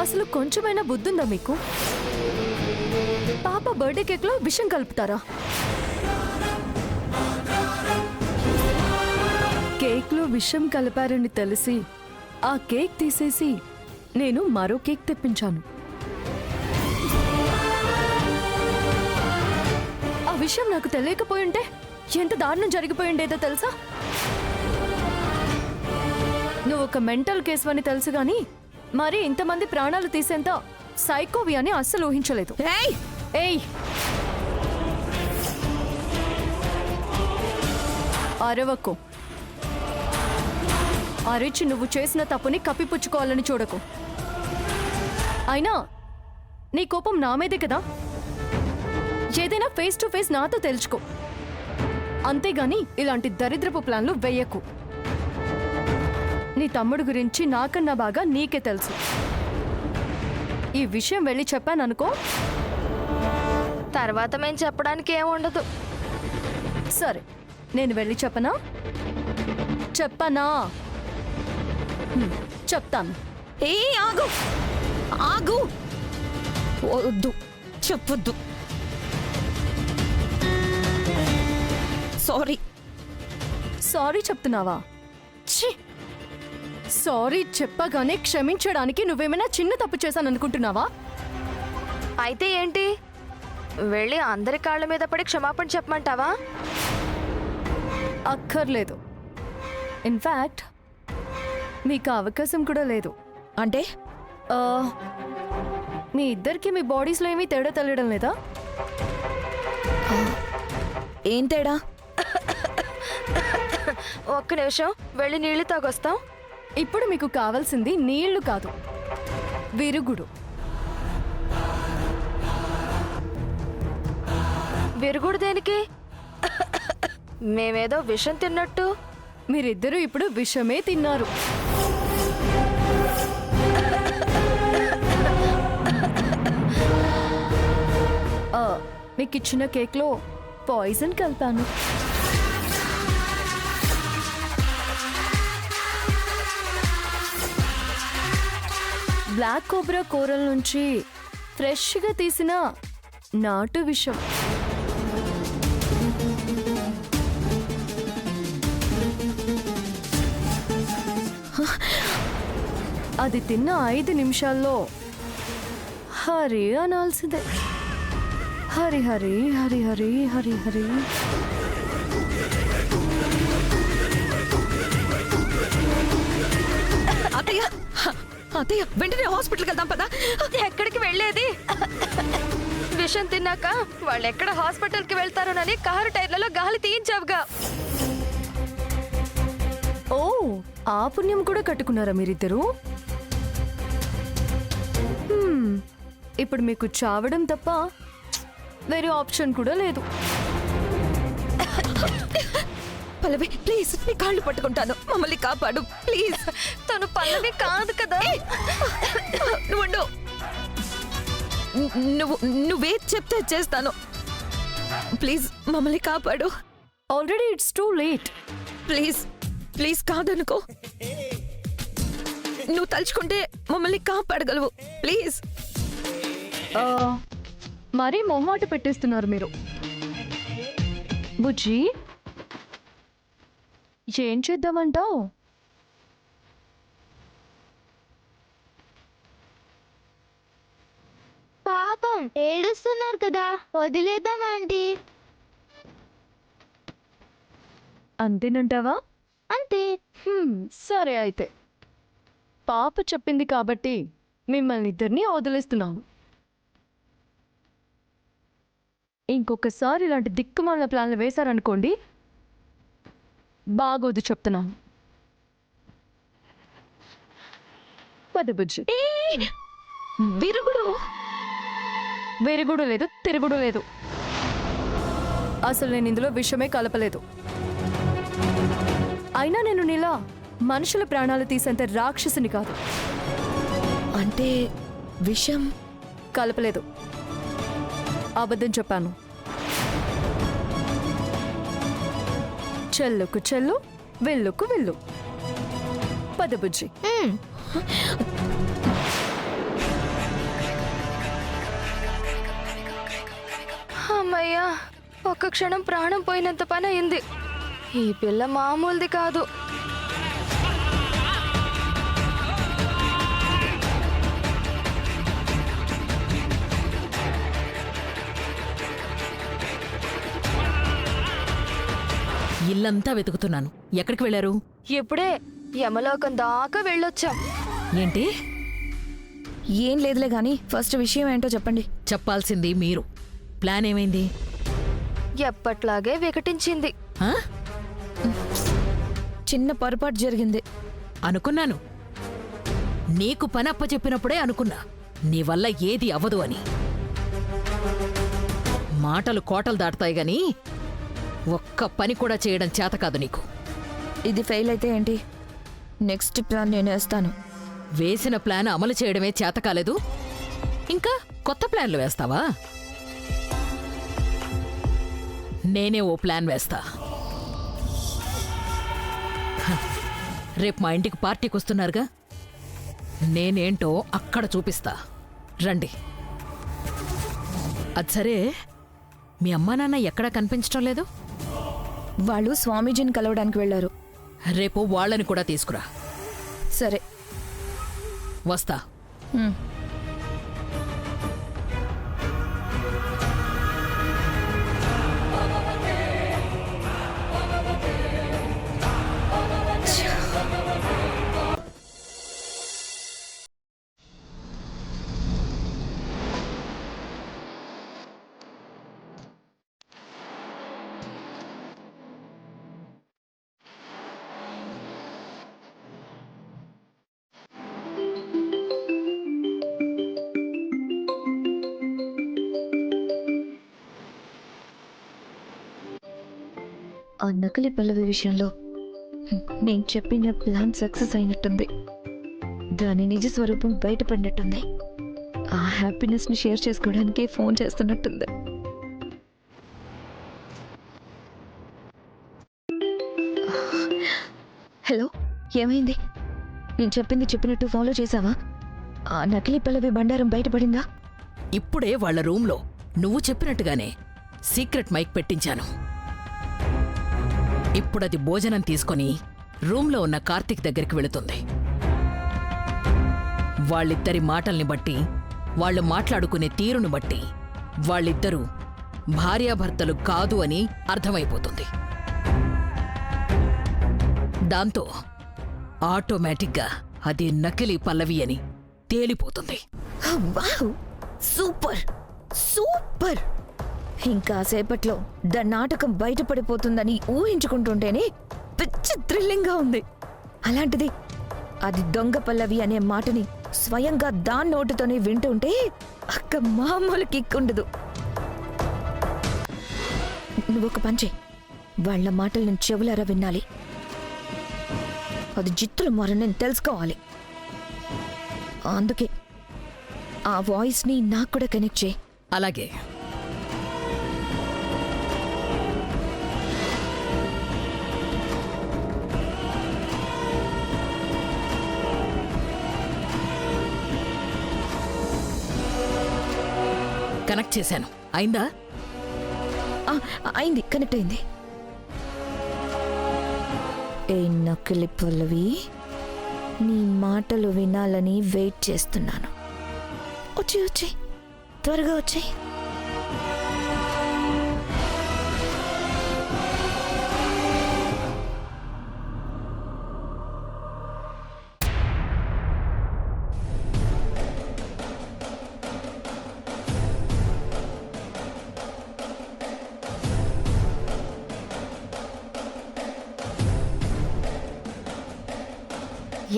అసలు కొంచెమైనా బుద్ధుందా మీకు? పాప బర్త్డే కేక్ లో విషం కలుపుతారా? కేక్ లో విషం కలిపారని తెలిసి ఆ కేక్ తీసేసి నేను మరో కేక్ తెప్పించాను. ఆ విషయం నాకు తెలియకపోయింటే ఎంత దారుణం జరిగిపోయిండేదో తెలుసా? నువ్వు ఒక మెంటల్ కేసు అని తెలుసు గాని మరి ఇంతమంది ప్రాణాలు తీసేంత సైకోవి అని అస్సలు ఊహించలేదు. ఏయ్, అరవకు. అరిచి నువ్వు చేసిన తప్పుని కప్పిపుచ్చుకోవాలని చూడకు. అయినా నీ కోపం నా మీదే కదా, ఏదైనా ఫేస్ టు ఫేస్ నాతో తెలుసుకో. అంతేగాని ఇలాంటి దరిద్రపు ప్లాన్లు వెయ్యకు. నీ తమ్ముడు గురించి నాకన్నా బాగా నీకే తెలుసు. ఈ విషయం వెళ్ళి చెప్పాననుకో, తర్వాత మేము చెప్పడానికి ఏముండదు. సరే, నేను వెళ్ళి చెప్పనా? చెప్తాను. ఏ ఆగు ఆగు, వద్దు, చెప్పొద్దు. సారీ చెప్తున్నావా? ఛీ! సారీ చెప్పగానే క్షమించడానికి నువ్వేమైనా చిన్న తప్పు చేశాను అనుకుంటున్నావా? అయితే ఏంటి, వెళ్ళి అందరి కాళ్ళ మీద పడి క్షమాపణ చెప్పమంటావా? అక్కర్లేదు. ఇన్ఫాక్ట్ మీకు అవకాశం కూడా లేదు. అంటే మీ ఇద్దరికి మీ బాడీస్లో ఏమీ తేడా తెలియడం లేదా? ఏం తేడా? ఒక్క నిమిషం, వెళ్ళి నీళ్లు తాగొస్తాం. ఇప్పుడు మీకు కావాల్సింది నీళ్లు కాదు, విరుగుడు. విరుగుడు దేనికి? మేమేదో విషం తిన్నట్టు. మీరిద్దరూ ఇప్పుడు విషమే తిన్నారు. మీకు ఇచ్చిన కేక్లో పాయిజన్ కలిపాను. బ్లాక్ కోబ్రా కూరల నుంచి ఫ్రెష్గా తీసిన నాటు విషం. అది తిన్న 5 నిమిషాల్లో హరి అనాల్సిందే. హరి హరి హరి హరి హరి హరి. అత్తయ్య, అత్తయ్య, వెంటనే హాస్పిటల్కి వెళ్దాం పదా. ఎక్కడికి వెళ్ళేది? విషం తిన్నాక వాళ్ళు ఎక్కడ హాస్పిటల్కి వెళ్తారోనని కారు టైర్లలో గాలి తీయించావుగా. ఓ, ఆ పుణ్యం కూడా కట్టుకున్నారా మీరిద్దరూ? ఇప్పుడు మీకు చావడం తప్ప వేరే ఆప్షన్ కూడా లేదు. పల్లవి, ప్లీజ్, నీ కాళ్ళు పట్టుకుంటాను, మమ్మల్ని కాపాడు ప్లీజ్. తను పల్లవి కాదు కదా. నువ్వే చెప్తే చేస్తాను. ప్లీజ్ మమ్మల్ని కాపాడు. Already it's too late. Please please, కాదనుకో. నువ్వు తలుచుకుంటే మమ్మల్ని కాపాడగలవు. ప్లీజ్. మరీ మొహమాట పెట్టేస్తున్నారు మీరు. బుజ్జి, ఏం చేద్దామంటావు? పాపం ఏడుస్తున్నారు కదా, వదిలేద్దాం ఆంటీ. అంతేనంటావా? అంతే. సరే అయితే, పాప చెప్పింది కాబట్టి మిమ్మల్ని ఇద్దరిని వదిలేస్తున్నాను. ఇంకొకసారి ఇలాంటి దిక్కుమాల ప్లాన్లు వేశారనుకోండి, బాగోదు చెప్తున్నాను. పద బుజ్జి. విరుగుడు లేదు, తిరుగుడు లేదు. అసలు నేను ఇందులో విషమే కలపలేదు. అయినా నేను నీలా మనుషుల ప్రాణాలు తీసేంత రాక్షసుని కాదు. అంటే విషం కలపలేదు, అబద్ధం చెప్పాను. చెల్లుకు చెల్లు, విల్లుకు విల్లు. పద బుజ్జి. ఒక్క క్షణం ప్రాణం పోయినంత పని అయింది. ఈ పిల్ల మామూలుది కాదు. ఇల్లంతా వెతుకుతున్నాను. ఎక్కడికి వెళ్ళారు? ఇప్పుడే యమలోకం దాకా వెళ్ళొచ్చాం. ఏంటి? ఏం లేదులే గాని ఫస్ట్ విషయం ఏంటో చెప్పండి. చెప్పాల్సింది మీరు. ప్లాన్ ఏమైంది? ఎప్పట్లాగే వికటించింది. ఆ? చిన్న పొరపాటు జరిగింది. అనుకున్నాను. నీకు పని అప్పచెప్పినప్పుడే అనుకున్నా నీ వల్ల ఏది అవ్వదు అని. మాటలు కోటలు దాటుతాయి గాని ఒక్క పని కూడా చేయడం చేత కాదు నీకు. ఇది ఫెయిల్ అయితే ఏంటి? నెక్స్ట్ ప్లాన్ నేను వేస్తాను. వేసిన ప్లాన్ అమలు చేయడమే చేత కాలేదు, ఇంకా కొత్త ప్లాన్లు వేస్తావా? నేనే ఓ ప్లాన్ వేస్తా. హ, రేపు మా ఇంటికి పార్టీకి వస్తున్నారుగా, నేనేంటో అక్కడ చూపిస్తా. రండి. అది సరే, మీ అమ్మా నాన్న ఎక్కడా కనిపించడం లేదు? వాళ్ళు స్వామీజీని కలవడానికి వెళ్లారు. రేపు వాళ్ళని కూడా తీసుకురా. సరే. వస్తా. హ్మ్. ఆ నకిలీ పల్లవి విషయంలో నేను చెప్పిన ప్లాన్ సక్సెస్ అయినట్టుంది. దాని నిజ స్వరూపం బయటపడినట్టుంది. ఆ హ్యాపీనెస్ ని షేర్ చేసుకోవడానికి ఫోన్ చేస్తున్నట్టుంది. హలో, ఏమైంది? నేను చెప్పింది చెప్పినట్టు ఫాలో చేసావా? ఆ నకిలీ పల్లవి బండారం బయటపడిందా? ఇప్పుడే వాళ్ళ రూంలో నువ్వు చెప్పినట్టుగానే సీక్రెట్ మైక్ పెట్టించాను. ఇప్పుడది భోజనం తీసుకొని రూంలో ఉన్న కార్తీక్ దగ్గరికి వెళుతుంది. వాళ్ళిద్దరి మాటల్ని బట్టి, వాళ్ళు మాట్లాడుకునే తీరును బట్టి వాళ్ళిద్దరూ భార్యాభర్తలు కాదు అని అర్థమైపోతుంది. దాంతో ఆటోమేటిక్గా అది నకిలీ పల్లవి అని తేలిపోతుంది. Wow, super super! ఇంకా సేపట్లో ద నాటకం బయటపడిపోతుందని ఊహించుకుంటుంటేనే పిచ్చి థ్రిల్లింగ్గా ఉంది. అలాంటిది అది దొంగ పల్లవి అనే మాటని స్వయంగా దాని నోటుతోనే వింటుంటే అక్క మామూలు కిక్కుండదు. నువ్వొక పంచే, వాళ్ళ మాటలు నేను చెవులారా వినాలి. అది జిత్తుల మార నేను తెలుసుకోవాలి. అందుకే ఆ వాయిస్ని నాకు కూడా కనెక్ట్ చేయి. అలాగే. కనెక్ట్ చేశాను. అయిందా? అయింది, కనెక్ట్ అయింది. ఏ నకిలీ పల్లవి, నీ మాటలు వినాలని వెయిట్ చేస్తున్నాను. వచ్చి త్వరగా వచ్చేయ్.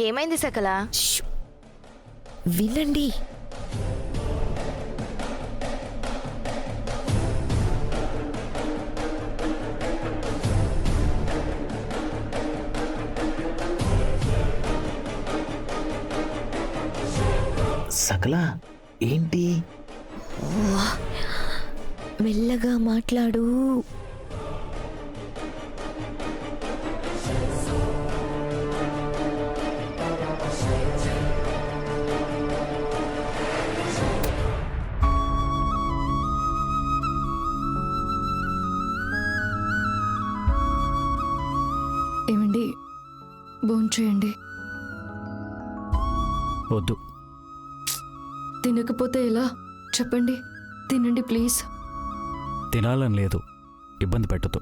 ఏమైంది సకల? షూ! వినండి. సకల, ఏంటి? మెల్లగా మాట్లాడు. భోంచేయండి. వద్దు. తినకపోతే ఎలా చెప్పండి, తినండి ప్లీజ్. తినాలని లేదు, ఇబ్బంది పెట్టదు.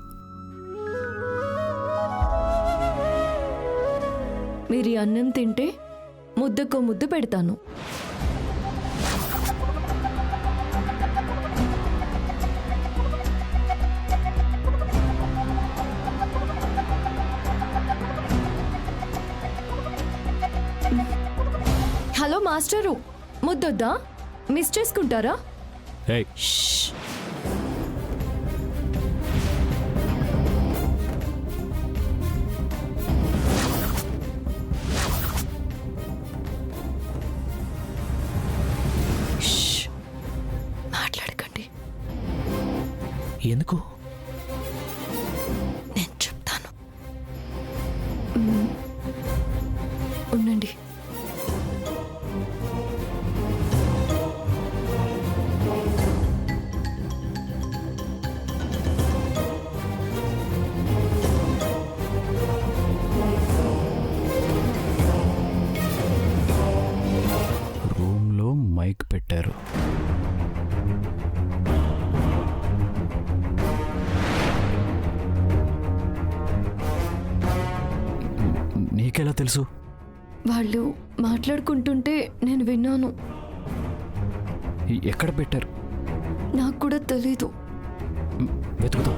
మీరు ఈ అన్నం తింటే ముద్దకో ముద్దు పెడతాను. Hello master, ముద్దొద్దా? మిస్ చేసుకుంటారా? ఏయ్, మాట్లాడకండి, ఎందుకు? నేను చెప్తాను. ఉండండి. రూమ్లో మైక్ పెట్టారు. నీకెలా తెలుసు? వాళ్ళు మాట్లాడుకుంటుంటే నేను విన్నాను. ఎక్కడ పెట్టారు? నాకు కూడా తెలీదు. వెతుకుతాం.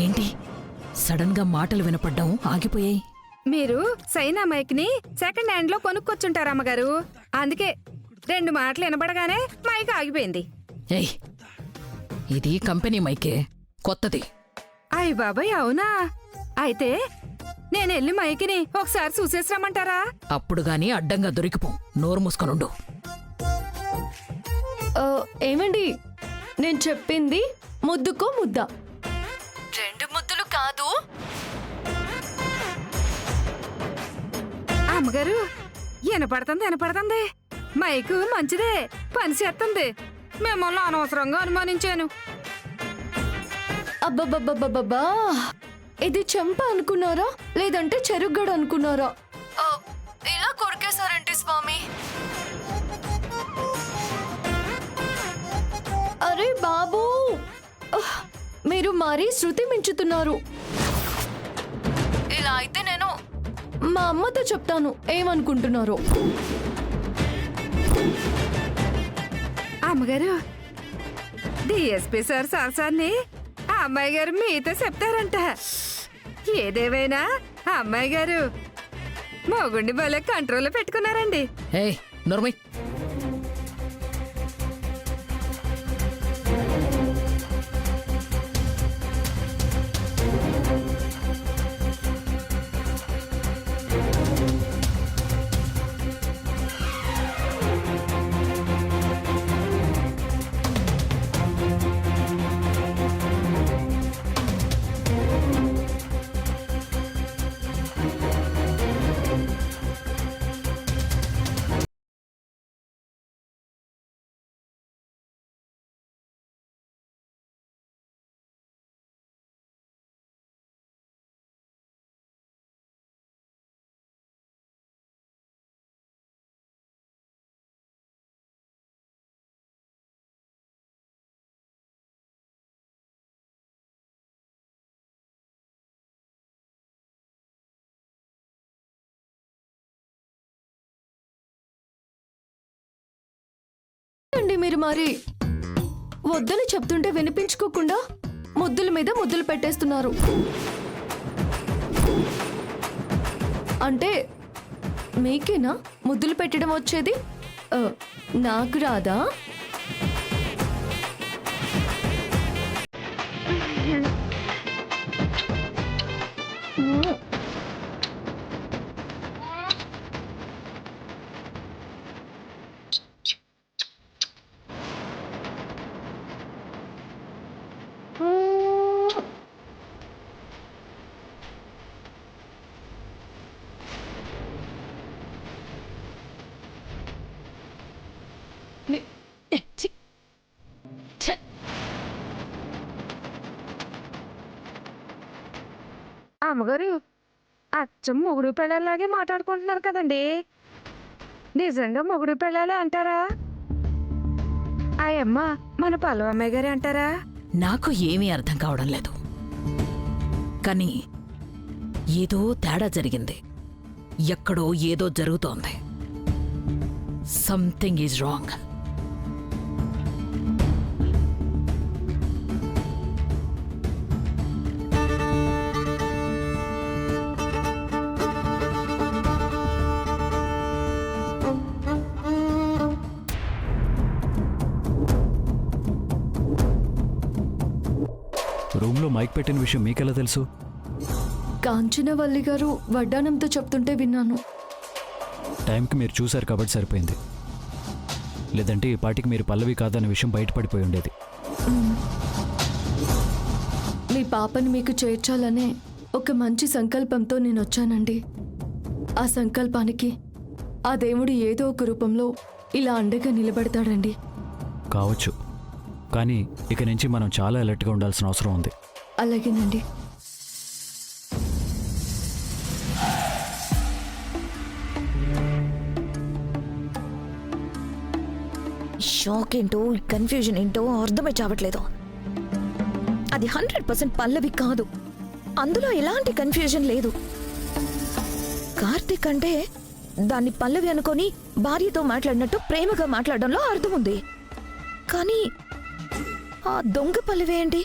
ఏంటి సడన్ గా మాటలు వినపడ్డం ఆగిపోయాయి? మీరు సైనా మైక్ ని సెకండ్ హ్యాండ్ లో కొనుక్కొచ్చుంటారు అమ్మగారు. అందుకే 2 మాటలు వినబడగానే మైక్ ఆగిపోయింది. ఏయ్, ఇది కంపెనీ మైకే, కొత్తది. అయ్య బాబాయ్, అవునా? అయితే నేను వెళ్ళి మైకిని ఒకసారి చూసేసిరమ్మంటారా? అప్పుడు గాని అడ్డంగా దొరికిపో. నోరు మూసుకొనుండు. ఏమండి, నేను చెప్పింది ముద్దుకో ముద్ద, 2 ముద్దులు కాదు. అమ్మగారు, వినపడుతుంది. మైకు మంచిదే, పని చేస్తుంది. మిమ్మల్ని అనవసరంగా అనుమానించాను. అబ్బబ్బబ్బబ్బబ్బా, ఇది చెంప అనుకున్నారా లేదంటే చెరుగ్గడ అనుకున్నారా? ఇలా కొరికేశారంటే స్వామి. అరే బాబు, మీరు మరీ శృతి మించుతున్నారు. ఇలా అయితే నేను మా అమ్మతో చెప్తాను ఏమనుకుంటున్నారో. అమ్మగారు, డిఎస్పీ సార్ సార్ని ఆ అమ్మాయి గారు మీతో చెప్తారంట. ఏదేవైనా ఆ అమ్మాయి గారు మొగుండి భలే కంట్రోల్లో పెట్టుకున్నారండి. ఏయ్, నోర్మై. అండి, మీరు మరి వద్దని చెప్తుంటే వినిపించుకోకుండా ముద్దుల మీద ముద్దులు పెట్టేస్తున్నారు. అంటే మీకేనా ముద్దులు పెట్టడం వచ్చేది? నాకు రాదా? అమ్మగారు అచ్చం మొగుడు పెళ్ళాలాగే మాట్లాడుకుంటున్నారు కదండి. నిజంగా మొగుడు పెళ్ళాలే అంటారా? అయ్యమ్మ మన పల్లవమ్మాయి గారే అంటారా? నాకు ఏమీ అర్థం కావడం లేదు, కానీ ఏదో తేడా జరిగింది. ఎక్కడో ఏదో జరుగుతోంది. Something is wrong. రూమ్లో మైక్ పెట్టిన విషయం మీకెలా తెలుసు? కాంచనవల్లి గారు వడ్డానంతో చెప్తుంటే విన్నాను. టైంకి మీరు చూశారు కాబట్టి సరిపోయింది, లేదంటే ఈ పాటికి మీరు పల్లవి కాదన్న విషయం బయటపడిపోయి ఉండేది. మీ పాపని మీకు చేర్చాలనే ఒక మంచి సంకల్పంతో నేను వచ్చానండి. ఆ సంకల్పానికి ఆ దేవుడు ఏదో ఒక రూపంలో ఇలా అండగా నిలబడతాడండి. కావచ్చు, కానీ ఇక నుంచి మనం చాలా అలర్ట్గా ఉండాల్సిన అవసరం ఉంది. అలాగేనండి. షాక్ ఏంటో, కన్ఫ్యూజన్ ఏంటో అర్థమై చావట్లేదు. అది 100% పల్లవి కాదు, అందులో ఎలాంటి కన్ఫ్యూజన్ లేదు. కార్తీక్ అంటే దాన్ని పల్లవి అనుకొని భార్యతో మాట్లాడినట్టు ప్రేమగా మాట్లాడడంలో అర్థం ఉంది. కానీ ఆ దొంగ పల్లవి ఏంటి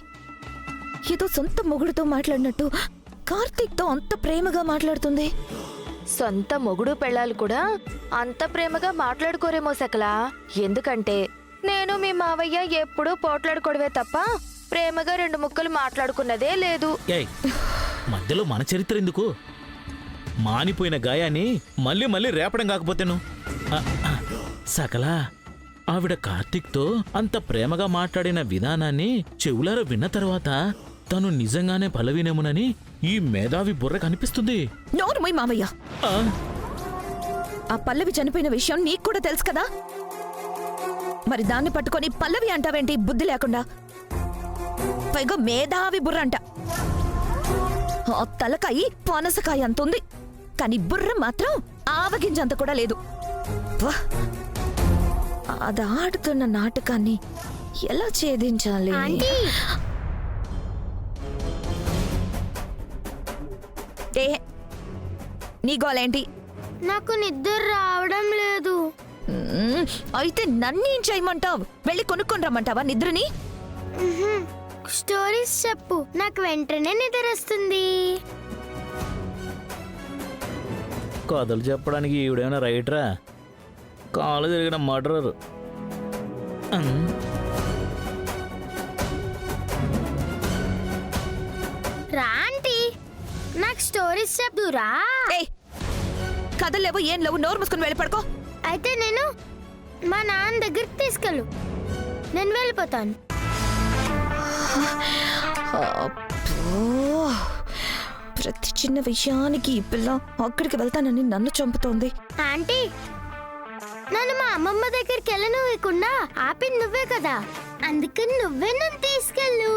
ఏదో సొంత మొగుడుతో మాట్లాడినట్టు కార్తీక్తో అంత ప్రేమగా మాట్లాడుతుంది. సొంత మొగుడు పెళ్ళాలు కూడా అంత ప్రేమగా మాట్లాడుకోరేమో సకలా. ఎందుకంటే నేను మీ మావయ్య ఎప్పుడూ పోట్లాడుకోవడమే తప్ప ప్రేమగా 2 ముక్కలు మాట్లాడుకున్నదే లేదు. ఏయ్, మధ్యలో మన చరిత్ర ఎందుకు? మానిపోయిన గాయాన్ని మళ్ళీ మళ్ళీ రేపడం కాకపోతేను. సకలా, ఆవిడ కార్తీక్తో అంత ప్రేమగా మాట్లాడిన విధానాన్ని చెవులారా విన్న తర్వాత తను నిజంగానే పల్లవినేమునని ఈ మేధావి బుర్ర కనిపిస్తుంది. నోరు మొయ్ మావయ్య. ఆ పల్లవి చనిపోయిన విషయం నీకు కూడా తెలుసు కదా, మరి దాన్ని పట్టుకొని పల్లవి అంటావేంటి బుద్ధి లేకుండా? పైగా మేధావి బుర్ర అంట. ఆ తలకాయి పనసకాయ అంత ఉంది, కానీ బుర్ర మాత్రం ఆవగింజంత కూడా లేదు. అది ఆడుతున్న నాటకాన్ని ఎలా ఛేదించాలి? ఏ నీ గోలేంటి? నాకు నిద్ర రావడం లేదు. అయితే నన్నేం చేయమంటావు? వెళ్ళి కొనుక్కొని రమ్మంటావా నిద్రని? స్టోరీస్ చెప్పు, నాకు వెంటనే నిద్ర వస్తుంది. కథలు చెప్పడానికి ఈవిడేమైనా రైటరా? కాలు తిరిగిన మర్డరర్. రా ఆంటీ, నాకు స్టోరీస్ చెప్దురా. కథలు లేవు, ఏం లేవు, నోరు మూసుకొని వెళ్ళి పడుకో. అయితే నేను మా నాన్న దగ్గరికి తీసుకెళ్ళు, నేను వెళ్ళిపోతాను. ప్రతి చిన్న విషయానికి ఈ పిల్ల అక్కడికి వెళ్తానని నన్ను చంపుతోంది. ఆంటీ, నన్ను మా అమ్మమ్మ దగ్గరికి వెళ్ళనివ్వకుండా ఆపింది నువ్వే కదా, అందుకని నువ్వే నన్ను తీసుకెళ్ళు.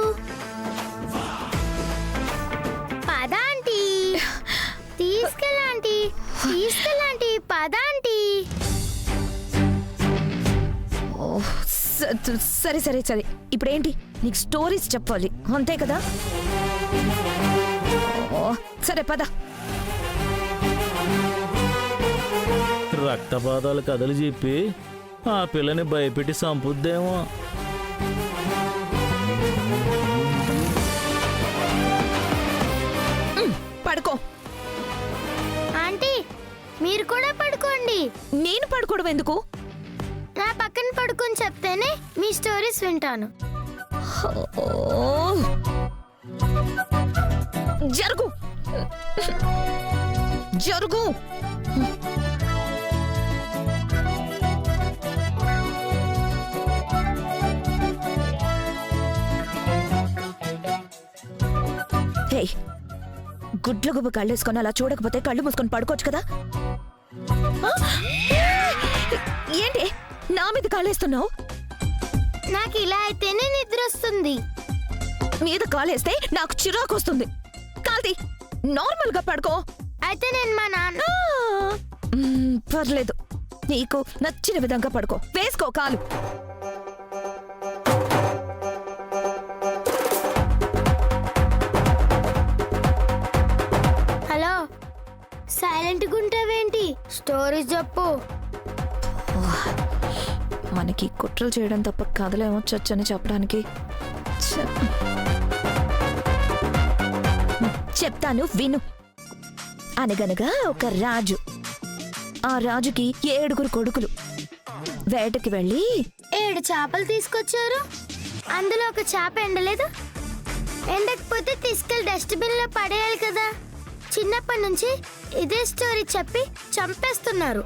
పద ఆంటీ, తీసుకెళ్ళాంటీ, తీసుకెళ్ళాంటీ, పద ఆంటీ. సరే సరే సరే, ఇప్పుడేంటి? నీకు స్టోరీస్ చెప్పాలి అంతే కదా? సరే పద. రక్తపాతాల కథలు చెప్పి ఆ పిల్లని భయపెట్టి సంపుద్దేమో. పడుకో. ఆంటీ, మీరు కూడా పడుకోండి. నేను పడుకోవడం ఎందుకు? నా పక్కన పడుకొని చెప్తేనే మీ స్టోరీస్ వింటాను. జరుగు జరుగు. హే, గుడ్ల గుబ్బ కళ్ళేసుకొని అలా చూడకపోతే కళ్ళు మూసుకొని పడుకోవచ్చు కదా? ఏంటి నా మీద కాలేస్తున్నావు? నాకు ఇలా అయితేనే నిద్ర వస్తుంది. మీద కాలేస్తే నాకు చిరాకు వస్తుంది. కాల్తీ నార్మల్ గా పడుకో. అయితే నేను మా నాన్న పర్లేదు, నీకు నచ్చిన విధంగా పడుకో. వేసుకో కాలు. Hello, silent గుంటావేంటి? స్టోరీస్ చెప్పు. మనకి కుట్రలు చేయడం తప్ప కథలు ఏమొచ్చని చెప్పడానికి. చెప్తాను విను. అనగనగా ఒక రాజు. ఆ రాజుకి 7 కొడుకులు. వేటకి వెళ్ళి 7 చేపలు తీసుకొచ్చారు. అందులో ఒక చేప ఎండలేదు. ఎండకపోతే తీసుకెళ్లి డస్ట్బిన్ లో పడేయాలి కదా. చిన్నప్పటి నుంచి ఇదే స్టోరీ చెప్పి చంపేస్తున్నారు.